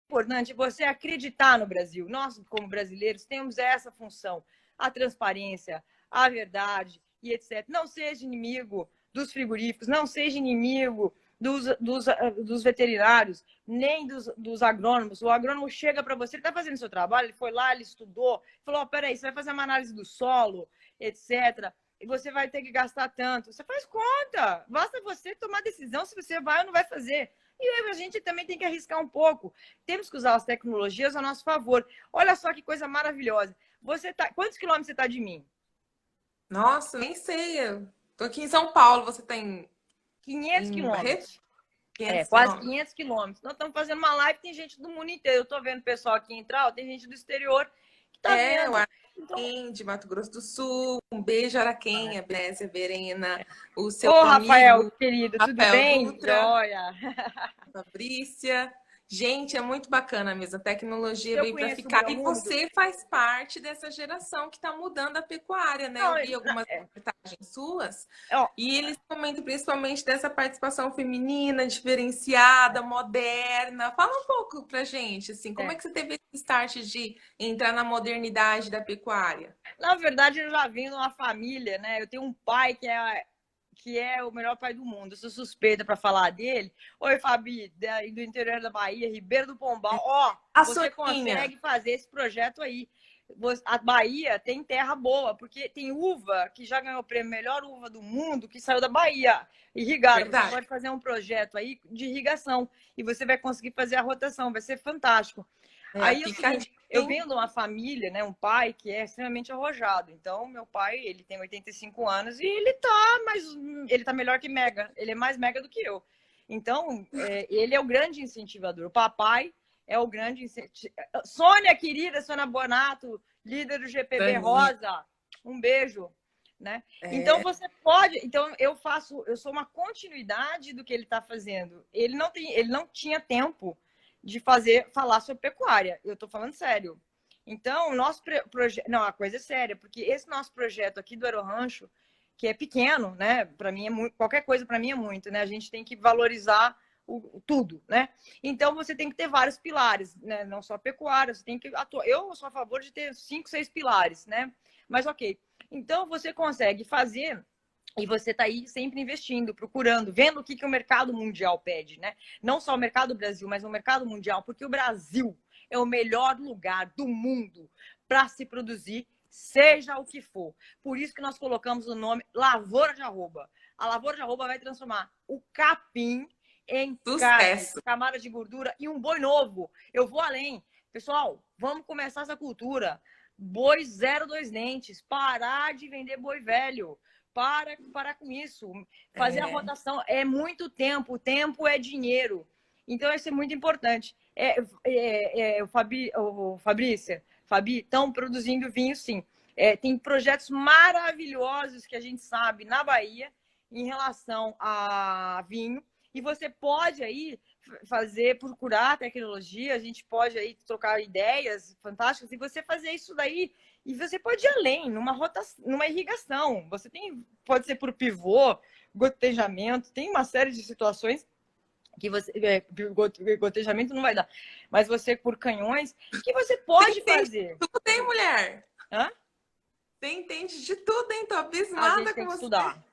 importante você acreditar no Brasil. Nós, como brasileiros, temos essa função: a transparência, a verdade e etc. Não seja inimigo dos frigoríficos, não seja inimigo dos veterinários, nem dos agrônomos. O agrônomo chega para você, ele está fazendo seu trabalho, ele foi lá, ele estudou, falou: peraí, você vai fazer uma análise do solo, etc. E você vai ter que gastar tanto. Você faz conta, basta você tomar decisão se você vai ou não vai fazer. E a gente também tem que arriscar um pouco. Temos que usar as tecnologias a nosso favor. Olha só que coisa maravilhosa. Quantos quilômetros você está de mim? Nossa, nem sei. Eu tô aqui em São Paulo, você tem 500 em Barreto? quilômetros. 500 Quase quilômetros. 500 quilômetros. Nós estamos fazendo uma live, tem gente do mundo inteiro. Eu estou vendo o pessoal aqui entrar, tem gente do exterior que está O vendo. Araquém, de Mato Grosso do Sul. Um beijo, Araquém, Bésia, Verena, o seu Ô, Rafael, amigo, querido, tudo Rafael bem? Dutra, Joia. Fabrícia. Gente, é muito bacana mesmo. A tecnologia Eu veio para conheço o ficar meu e mundo. você faz parte dessa geração que está mudando a pecuária, né? Não, Eu vi algumas reportagens suas ó, e eles comentam principalmente dessa participação feminina, diferenciada, moderna. Fala um pouco pra gente, assim, como é que você teve esse start de entrar na modernidade da pecuária? na verdade, eu já vim de uma família, né? Eu tenho um pai que é o melhor pai do mundo. Eu sou suspeita para falar dele. Oi, Fabi, do interior da Bahia, Ribeiro do Pombal. Ó, A você Soninha. consegue fazer esse projeto aí. a Bahia tem terra boa, porque tem uva que já ganhou o prêmio melhor uva do mundo, que saiu da Bahia, irrigada. Você Verdade. pode fazer um projeto aí de irrigação e você vai conseguir fazer a rotação, vai ser fantástico. Aí é o Fica a seguinte, dica, eu hein? venho de uma família, né, um pai que é extremamente arrojado. Então, meu pai, ele tem 85 anos e ele tá melhor que mega. Ele é mais mega do que eu. Então, ele é o grande incentivador. O papai é o grande incentivador. Sônia, querida, Sônia Bonato, líder do GPB Daninha. Rosa, um beijo, né? Então É, você pode, então eu sou uma continuidade do que ele está fazendo. Ele não tinha tempo de falar sobre pecuária. Eu estou falando sério. Então, o nosso projeto, não, a coisa é séria, porque esse nosso projeto aqui do Aerorancho, que é pequeno, né? Para mim é muito, qualquer coisa para mim é muito, né? A gente tem que valorizar tudo, né? Então você tem que ter vários pilares, né? Não só pecuária, você tem que atuar. Eu sou a favor de ter 5, 6 pilares, né? Mas ok. Então você consegue fazer e você está aí sempre investindo, procurando, vendo o que o mercado mundial pede, né? Não só o mercado do Brasil, mas o mercado mundial, porque o Brasil é o melhor lugar do mundo para se produzir, seja o que for. Por isso que nós colocamos o nome Lavoura de Arroba. A Lavoura de Arroba vai transformar o capim em carne, sucesso. camada de gordura e um boi novo. Eu vou além. Pessoal, vamos começar essa cultura. Boi 0, 2 dentes. Parar de vender boi velho. Para com isso. Fazer a rotação. É muito tempo. O tempo é dinheiro. Então, isso é muito importante. Fabrícia, Fabi, estão produzindo vinho, sim. Tem projetos maravilhosos que a gente sabe na Bahia em relação a vinho. E você pode aí procurar tecnologia, a gente pode aí trocar ideias fantásticas e você fazer isso daí. E você pode ir além, numa irrigação. Pode ser por pivô, gotejamento, tem uma série de situações que você gotejamento não vai dar, mas você por canhões que você pode fazer. Tudo tem, mulher. Hã? Você entende de tudo, hein? Tô A abismada gente tem com que você. estudar.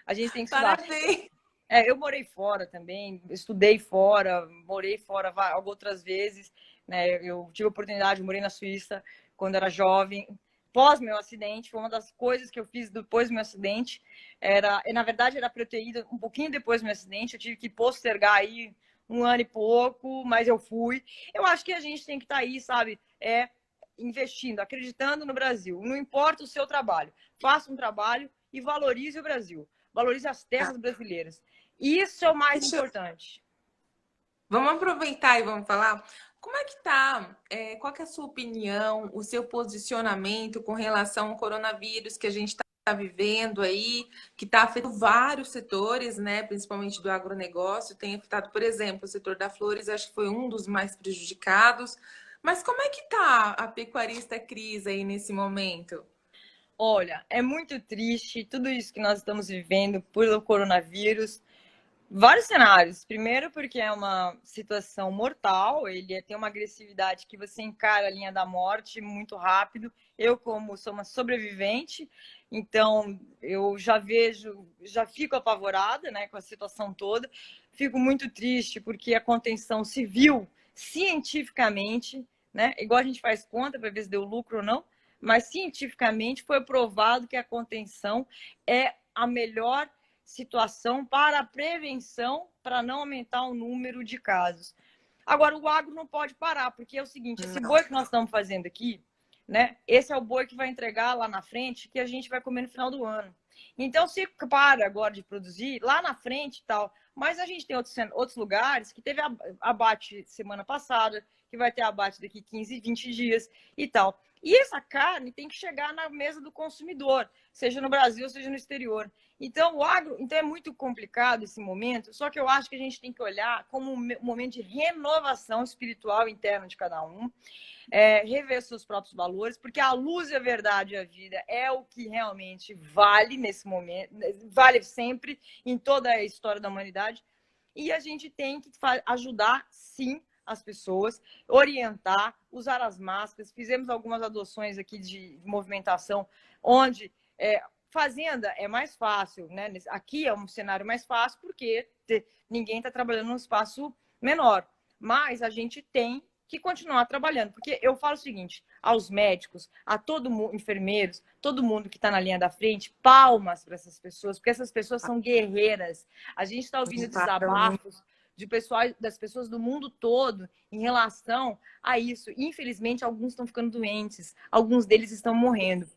A gente tem que estudar. Parabéns. Eu morei fora também, estudei fora, morei fora outras vezes, né? Eu tive a oportunidade, morei na Suíça quando era jovem. Pós meu acidente, foi uma das coisas que eu fiz depois do meu acidente. Na verdade, era para eu ter ido um pouquinho depois do meu acidente, eu tive que postergar aí 1 ano e pouco, mas eu fui. Eu acho que a gente tem que estar aí, sabe? Investindo, acreditando no Brasil. Não importa o seu trabalho, faça um trabalho e valorize o Brasil. Valorize as terras brasileiras. Isso é o mais importante. Vamos aproveitar e vamos falar. Como é que tá? Qual que é a sua opinião, o seu posicionamento com relação ao coronavírus que a gente está vivendo aí, que está afetando vários setores, né? Principalmente do agronegócio, tem afetado, por exemplo, o setor da flores, acho que foi um dos mais prejudicados. Mas como é que tá a pecuarista Cris aí nesse momento? Olha, é muito triste tudo isso que nós estamos vivendo pelo coronavírus. Vários cenários. Primeiro, porque é uma situação mortal, ele tem uma agressividade que você encara a linha da morte muito rápido. Eu, como sou uma sobrevivente, então eu já fico apavorada, né, com a situação toda. Fico muito triste porque a contenção se viu cientificamente, né, igual a gente faz conta para ver se deu lucro ou não, mas cientificamente foi provado que a contenção é a melhor situação para a prevenção, para não aumentar o número de casos. Agora, o agro não pode parar, porque é o seguinte, esse boi que nós estamos fazendo aqui, né? Esse é o boi que vai entregar lá na frente, que a gente vai comer no final do ano. Então, se para agora de produzir, lá na frente e tal, mas a gente tem outros lugares que teve abate semana passada, que vai ter abate daqui 15, 20 dias e tal. E essa carne tem que chegar na mesa do consumidor, seja no Brasil, seja no exterior. Então, o agro, então é muito complicado esse momento, só que eu acho que a gente tem que olhar como um momento de renovação espiritual interna de cada um, rever seus próprios valores, porque a luz e a verdade e a vida é o que realmente vale nesse momento, vale sempre em toda a história da humanidade, e a gente tem que ajudar, sim, as pessoas, orientar, usar as máscaras. Fizemos algumas adoções aqui de movimentação, onde fazenda é mais fácil, né? Aqui é um cenário mais fácil porque ninguém está trabalhando num espaço menor. Mas a gente tem que continuar trabalhando. Porque eu falo o seguinte, aos médicos, a todo mundo, enfermeiros, todo mundo que está na linha da frente, palmas para essas pessoas, porque essas pessoas são guerreiras. A gente está ouvindo desabafos das pessoas do mundo todo em relação a isso. Infelizmente, alguns estão ficando doentes, alguns deles estão morrendo.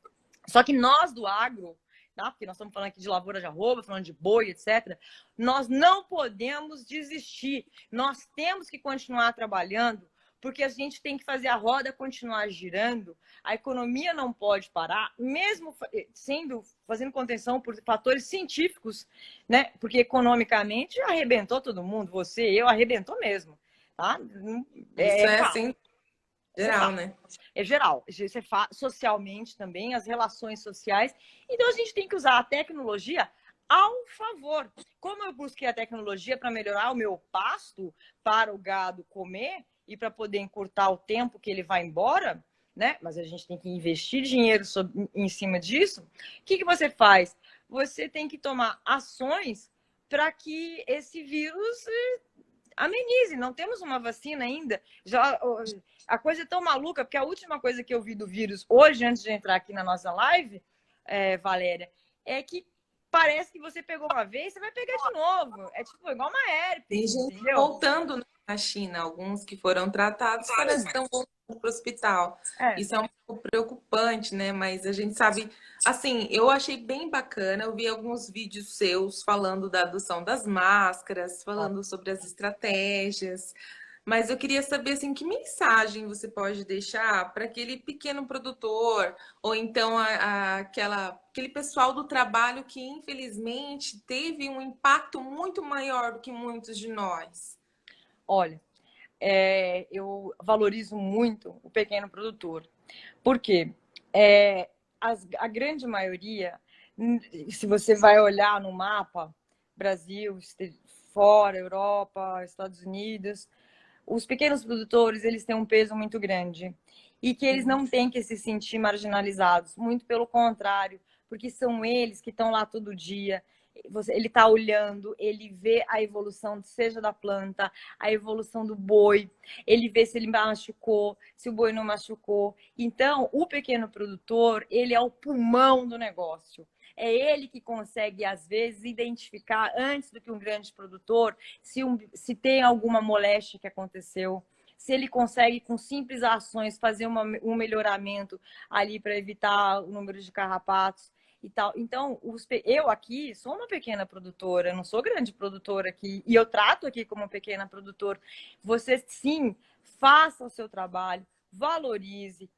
Só que nós do agro, tá? Porque nós estamos falando aqui de lavoura de arroba, falando de boi, etc., nós não podemos desistir. Nós temos que continuar trabalhando, porque a gente tem que fazer a roda continuar girando. A economia não pode parar, mesmo fazendo contenção por fatores científicos, né? Porque economicamente arrebentou todo mundo, você, eu, arrebentou mesmo, tá? Isso é assim, geral, né? É geral. Isso é socialmente também, as relações sociais. Então, a gente tem que usar a tecnologia ao favor. Como eu busquei a tecnologia para melhorar o meu pasto para o gado comer e para poder encurtar o tempo que ele vai embora, né? Mas a gente tem que investir dinheiro em cima disso. O que você faz? Você tem que tomar ações para que esse vírus amenize. Não temos uma vacina ainda. A coisa é tão maluca, porque a última coisa que eu vi do vírus hoje, antes de entrar aqui na nossa live, Valéria, é que parece que você pegou uma vez, você vai pegar de novo. É tipo igual uma herpes. Tem gente entendeu? voltando na China, alguns que foram tratados parece que estão voltando para o hospital. Isso é um pouco preocupante, né? Mas a gente sabe, assim, eu achei bem bacana, eu vi alguns vídeos seus falando da adoção das máscaras, falando sobre as estratégias. Mas eu queria saber, assim, que mensagem você pode deixar para aquele pequeno produtor, ou então aquele pessoal do trabalho que, infelizmente, teve um impacto muito maior do que muitos de nós. Olha, eu valorizo muito o pequeno produtor. Por quê? A grande maioria, se você vai olhar no mapa, Brasil, fora, Europa, Estados Unidos, os pequenos produtores, eles têm um peso muito grande e que eles não têm que se sentir marginalizados, muito pelo contrário, porque são eles que estão lá todo dia. Ele está olhando, ele vê a evolução, seja da planta, a evolução do boi, ele vê se ele machucou, se o boi não machucou. Então, o pequeno produtor, ele é o pulmão do negócio. É ele que consegue, às vezes, identificar, antes do que um grande produtor, se tem alguma moléstia que aconteceu, se ele consegue, com simples ações, fazer um melhoramento ali para evitar o número de carrapatos e tal. Então, eu aqui sou uma pequena produtora, não sou grande produtora aqui, e eu trato aqui como pequena produtora. Você, sim, faça o seu trabalho, valorize,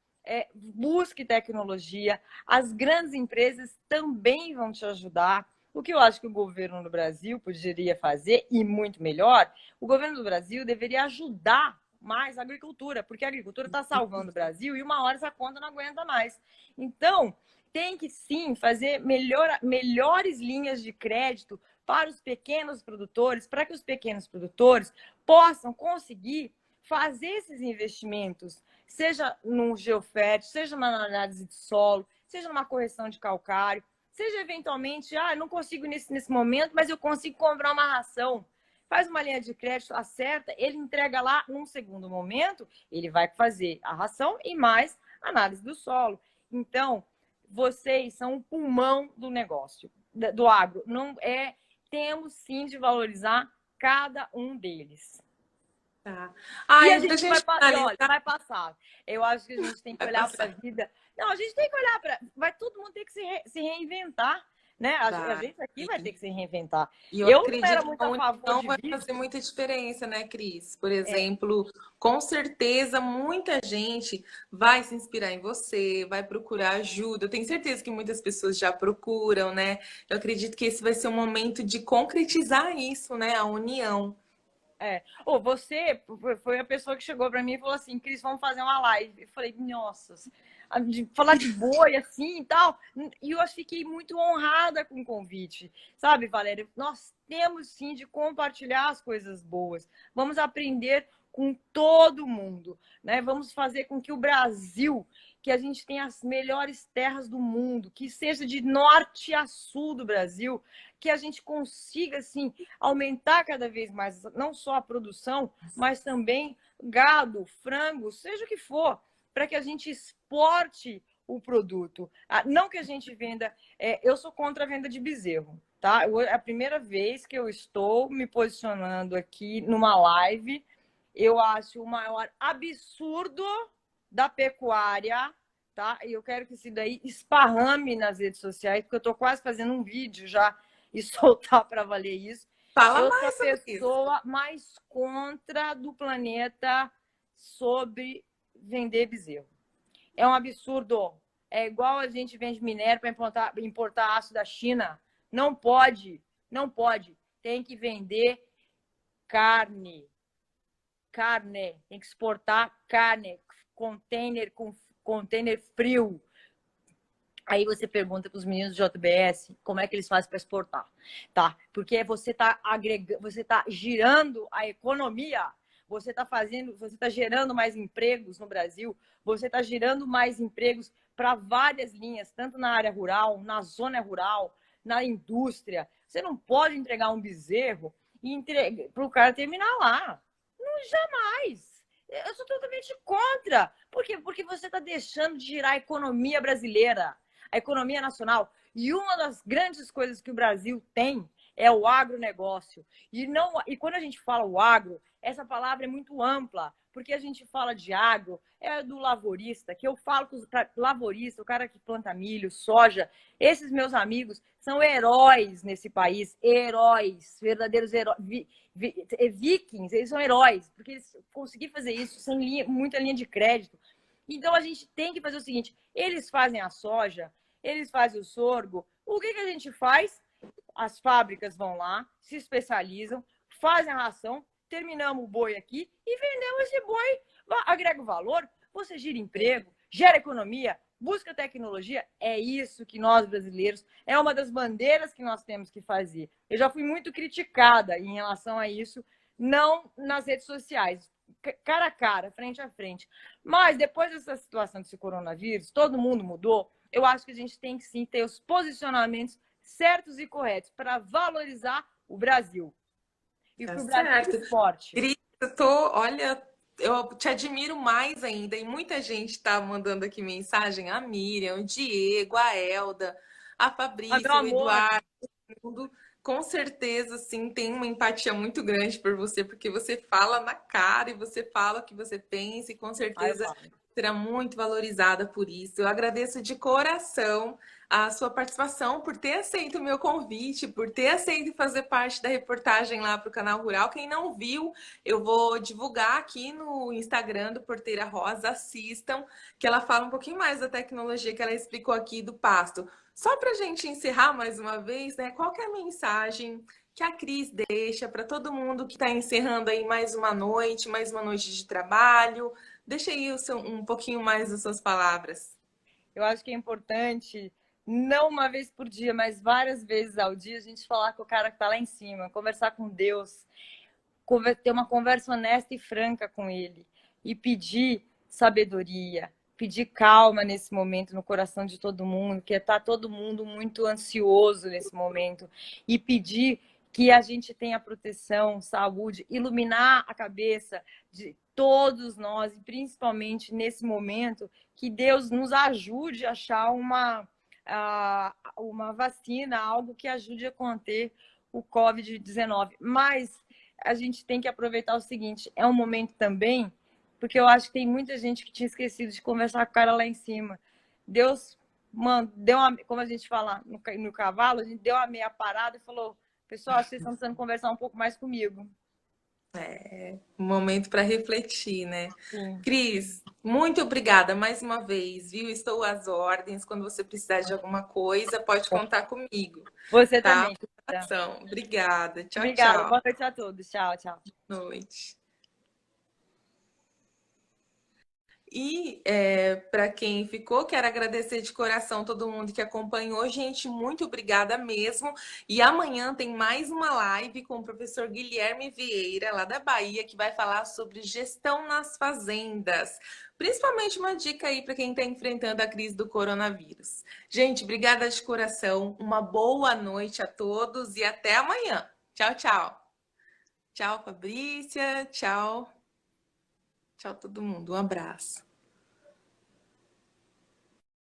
busque tecnologia. As grandes empresas também vão te ajudar. O que eu acho que o governo do Brasil poderia fazer, e muito melhor, o governo do Brasil deveria ajudar mais a agricultura, porque a agricultura está salvando o Brasil e uma hora essa conta não aguenta mais. Então, tem que sim fazer melhores linhas de crédito para os pequenos produtores, para que os pequenos produtores possam conseguir fazer esses investimentos, seja num geofértil, seja numa análise de solo, seja numa correção de calcário, seja eventualmente, não consigo nesse momento, mas eu consigo comprar uma ração. Faz uma linha de crédito, acerta, ele entrega lá num segundo momento, ele vai fazer a ração e mais análise do solo. Então, vocês são o pulmão do negócio, do agro. Temos sim de valorizar cada um deles. Tá. E a gente vai passar. Eu acho que a gente tem que olhar para a vida. Não, a gente tem que olhar para. Todo mundo tem que se reinventar. Né? A gente aqui vai ter que se reinventar. E eu acredito não era muito a favor não vai fazer muita diferença, né, Cris? Por exemplo, com certeza muita gente vai se inspirar em você, vai procurar ajuda. Eu tenho certeza que muitas pessoas já procuram, né? Eu acredito que esse vai ser um momento de concretizar isso, né? A união. Você foi a pessoa que chegou para mim e falou assim, Cris, vamos fazer uma live. Eu falei, nossa, falar de boi assim e tal. E eu fiquei muito honrada com o convite. Sabe, Valéria? Nós temos sim de compartilhar as coisas boas. Vamos aprender com todo mundo, né? Vamos fazer com que o Brasil, que a gente tenha as melhores terras do mundo, que seja de norte a sul do Brasil, que a gente consiga, assim, aumentar cada vez mais, não só a produção, mas também gado, frango, seja o que for, para que a gente exporte o produto. Não que a gente venda. Eu sou contra a venda de bezerro, tá? É a primeira vez que eu estou me posicionando aqui numa live. Eu acho o maior absurdo da pecuária, tá? E eu quero que isso daí esparrame nas redes sociais, porque eu estou quase fazendo um vídeo já e soltar para valer isso. Fala Eu sou a mais sobre isso. pessoa mais contra do planeta sobre vender bezerro. É um absurdo. É igual a gente vende minério para importar aço da China. Não pode, não pode. Tem que vender carne. Carne. Tem que exportar carne. Container com container frio. Aí você pergunta para os meninos do JBS como é que eles fazem para exportar, tá? Porque você está agregando, você está girando a economia, você está gerando mais empregos no Brasil, você está gerando mais empregos para várias linhas, tanto na área rural, na zona rural, na indústria. Você não pode entregar um bezerro e para o cara terminar lá. Não, jamais. Eu sou totalmente contra. Por quê? Porque você está deixando de girar a economia brasileira, a economia nacional. E uma das grandes coisas que o Brasil tem é o agronegócio. E quando a gente fala o agro, essa palavra é muito ampla, porque a gente fala de agro, é do lavorista, que eu falo com o lavorista, o cara que planta milho, soja. Esses meus amigos são heróis nesse país, heróis, verdadeiros heróis. Vikings, eles são heróis, porque eles conseguiram fazer isso sem muita linha de crédito. Então a gente tem que fazer o seguinte: eles fazem a soja, eles fazem o sorgo. O que a gente faz? As fábricas vão lá, se especializam, fazem a ração, terminamos o boi aqui e vendemos esse boi. Agrega o valor, você gira emprego, gera economia, busca tecnologia. É isso que nós brasileiros, é uma das bandeiras que nós temos que fazer. Eu já fui muito criticada em relação a isso, não nas redes sociais, cara a cara, frente a frente. Mas depois dessa situação desse coronavírus, todo mundo mudou. Eu acho que a gente tem que sim ter os posicionamentos certos e corretos para valorizar o Brasil. E Tá que o Brasil é forte. Cris, olha, eu te admiro mais ainda. E muita gente está mandando aqui mensagem: a Miriam, o Diego, a Elda, a Mas, meu Fabrícia, o amor, Eduardo, mundo, com certeza, sim, tem uma empatia muito grande por você, porque você fala na cara e você fala o que você pensa, e com certeza será muito valorizada por isso. Eu agradeço de coração a sua participação, por ter aceito o meu convite, por ter aceito fazer parte da reportagem lá para o Canal Rural. Quem não viu, eu vou divulgar aqui no Instagram do Porteira Rosa, assistam, que ela fala um pouquinho mais da tecnologia que ela explicou aqui do pasto. Só para a gente encerrar mais uma vez, né? Qual que é a mensagem que a Cris deixa para todo mundo que está encerrando aí mais uma noite de trabalho? Deixa aí um pouquinho mais das suas palavras. Eu acho que é importante, não uma vez por dia, mas várias vezes ao dia, a gente falar com o cara que está lá em cima, conversar com Deus, ter uma conversa honesta e franca com ele e pedir sabedoria, pedir calma nesse momento no coração de todo mundo, que está todo mundo muito ansioso nesse momento, e pedir que a gente tenha proteção, saúde, iluminar a cabeça de todos nós, e principalmente nesse momento, que Deus nos ajude a achar uma vacina, algo que ajude a conter o Covid-19. Mas a gente tem que aproveitar o seguinte, é um momento também, porque eu acho que tem muita gente que tinha esquecido de conversar com o cara lá em cima. Deus deu uma, como a gente fala no cavalo, a gente deu uma meia parada e falou: pessoal, vocês estão precisando conversar um pouco mais comigo. Um momento para refletir, né? Sim. Cris, muito obrigada mais uma vez, viu? Estou às ordens. Quando você precisar de alguma coisa, pode contar comigo. Você tá? também. Obrigada. Tchau, Obrigada. tchau. Boa noite a todos. Tchau, tchau. Boa noite. E para quem ficou, quero agradecer de coração todo mundo que acompanhou. Gente, muito obrigada mesmo. E amanhã tem mais uma live com o professor Guilherme Vieira, lá da Bahia, que vai falar sobre gestão nas fazendas. Principalmente uma dica aí para quem está enfrentando a crise do coronavírus. Gente, obrigada de coração. Uma boa noite a todos e até amanhã. Tchau, tchau. Tchau, Fabrícia. Tchau. Tchau, todo mundo. Um abraço.